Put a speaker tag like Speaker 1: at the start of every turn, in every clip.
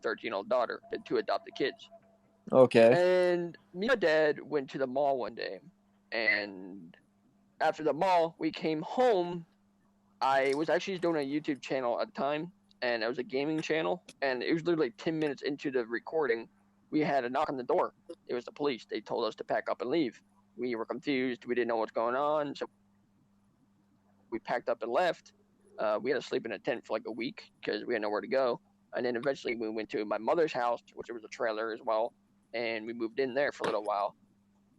Speaker 1: 13-year-old daughter, the 2 adopted kids.
Speaker 2: Okay.
Speaker 1: And me and my dad went to the mall one day, and after the mall, we came home. I was actually doing a YouTube channel at the time, and it was a gaming channel, and it was literally 10 minutes into the recording, we had a knock on the door. It was the police. They told us to pack up and leave. We were confused. We didn't know what's going on, so we packed up and left. We had to sleep in a tent for like a week because we had nowhere to go. And then eventually we went to my mother's house, which was a trailer as well, and we moved in there for a little while.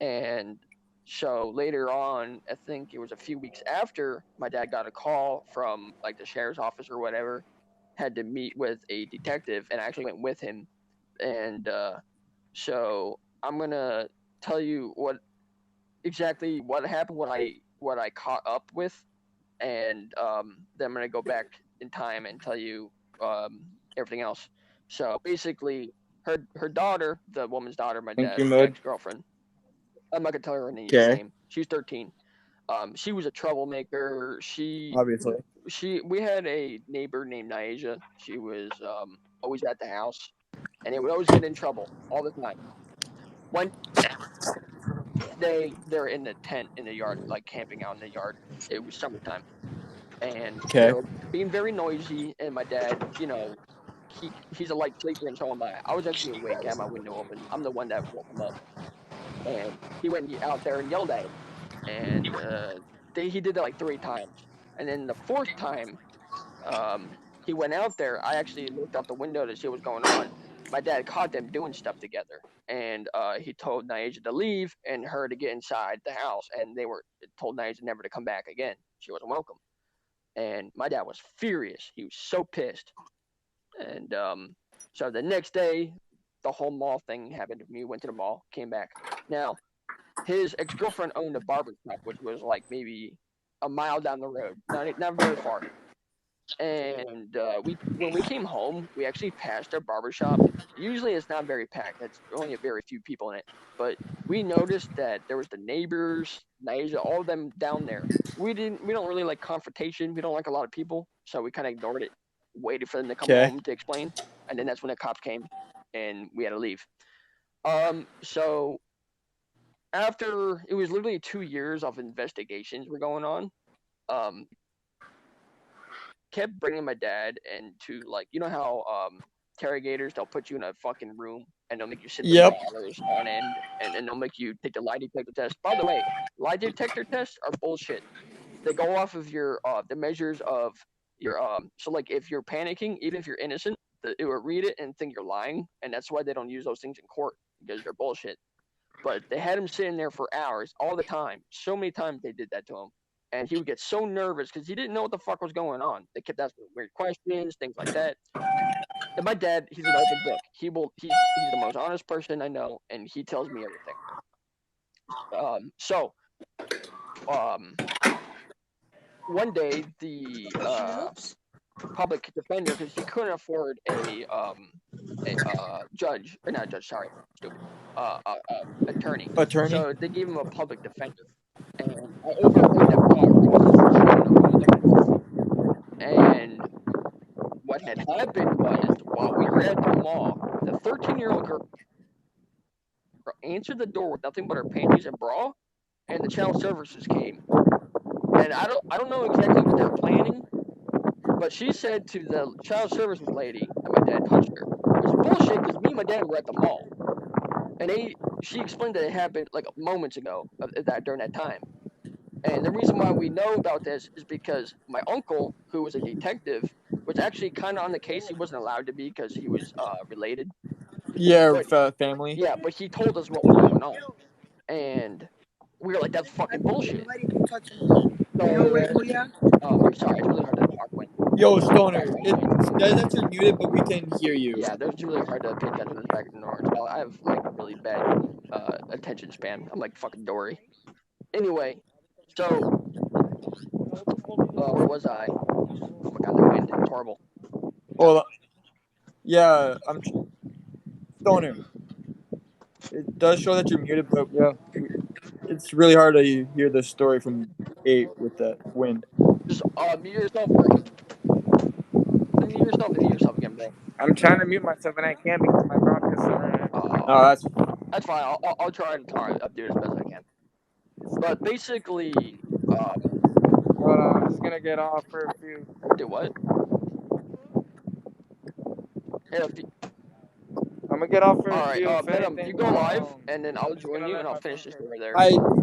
Speaker 1: And so later on, I think it was a few weeks after, my dad got a call from like the sheriff's office or whatever, had to meet with a detective, and I actually went with him. And so I'm gonna tell you exactly what happened, what I caught up with, and then I'm gonna go back in time and tell you everything else. So basically, her daughter, the woman's daughter, my
Speaker 2: Thank you,
Speaker 1: dad's
Speaker 2: Mud.
Speaker 1: ex-girlfriend. I'm not gonna tell her
Speaker 2: Okay.
Speaker 1: name. She's 13. She was a troublemaker.
Speaker 2: Obviously.
Speaker 1: We had a neighbor named Naija. She was always at the house, and it would always get in trouble all the time. One day they're in the tent in the yard, like camping out in the yard. It was summertime, and they
Speaker 2: Okay.
Speaker 1: were being very noisy. And my dad, he's a light sleeper, and so am I. I was actually awake, I had my window open. I'm the one that woke him up, and he went out there and yelled at him. And he did that like 3 times, and then the 4th time he went out there, I actually looked out the window to see what was going on. My dad caught them doing stuff together, and he told Naija to leave and her to get inside the house, and they were told Naija never to come back again. She wasn't welcome. And my dad was furious. He was so pissed. And so the next day, the whole mall thing happened to me. Went to the mall, came back. Now, his ex-girlfriend owned a barber shop, which was like maybe a mile down the road, not very far. And when we came home, we actually passed our barber shop. Usually, it's not very packed. It's only a very few people in it. But we noticed that there was the neighbors, Naija, all of them down there. We don't really like confrontation. We don't like a lot of people, so we kind of ignored it, waited for them to come
Speaker 2: Okay.
Speaker 1: home to explain, and then that's when the cops came, and we had to leave. So after it was literally 2 years of investigations were going on, kept bringing my dad into, like, you know how interrogators, they'll put you in a fucking room and they'll make you sit there for hours on end, and they'll make you take the lie detector test. By the way, lie detector tests are bullshit. They go off of your the measures of your so like if you're panicking, even if you're innocent, it will read it and think you're lying, and that's why they don't use those things in court, because they're bullshit. But they had him sitting there for hours all the time. So many times they did that to him. And he would get so nervous because he didn't know what the fuck was going on. They kept asking weird questions, things like that. And my dad, he's an open book. He's the most honest person I know, and he tells me everything. One day the public defender, because he couldn't afford a judge, or not judge, sorry, stupid, attorney. So they gave him a public defender, and I overheard them talk and what had happened was, while we were at the mall, the 13-year-old girl answered the door with nothing but her panties and bra, and the child services came. And I don't know exactly what they're planning, but she said to the child services lady that my dad touched her. It was bullshit because me and my dad were at the mall, and she explained that it happened like moments ago during that time. And the reason why we know about this is because my uncle, who was a detective, was actually kind of on the case. He wasn't allowed to be because he was related.
Speaker 2: Yeah, family.
Speaker 1: Yeah, but he told us what was going on, and we were like, "That's fucking bullshit." So, I'm sorry, it's really hard to talk when.
Speaker 2: Yo, Stoner, that's muted, but we can hear you.
Speaker 1: Yeah, it's really hard to pay attention to the back of the noise. Well, I have like really bad attention span. I'm like fucking Dory. Anyway, so where was I? Oh my god, the wind is horrible.
Speaker 2: Well, yeah, I'm Stoner. It does show that you're muted, but yeah, it's really hard to hear the story from 8 with that wind.
Speaker 1: Just mute yourself and mute yourself again, again, bro.
Speaker 2: I'm trying to mute myself and I can't because my mom is.
Speaker 1: Oh,
Speaker 2: No,
Speaker 1: that's fine. I'll try and do it as best as I can. But basically,
Speaker 2: hold on, I'm just gonna get off for a few.
Speaker 1: do what? Yeah,
Speaker 2: I'm gonna get off for
Speaker 1: all
Speaker 2: a
Speaker 1: right.
Speaker 2: few. If
Speaker 1: Venom,
Speaker 2: anything,
Speaker 1: you go live, and then I'll
Speaker 2: I'm just
Speaker 1: join
Speaker 2: gonna
Speaker 1: you,
Speaker 2: let
Speaker 1: and I'll
Speaker 2: my
Speaker 1: finish
Speaker 2: phone
Speaker 1: the
Speaker 2: charge.
Speaker 1: story there.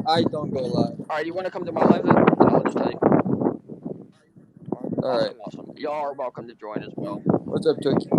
Speaker 3: I don't go live.
Speaker 1: All right, you want to come to my live then? And I'll just tell you.
Speaker 3: All right.
Speaker 1: Awesome. Y'all are welcome to join as well.
Speaker 3: What's up, Turkey?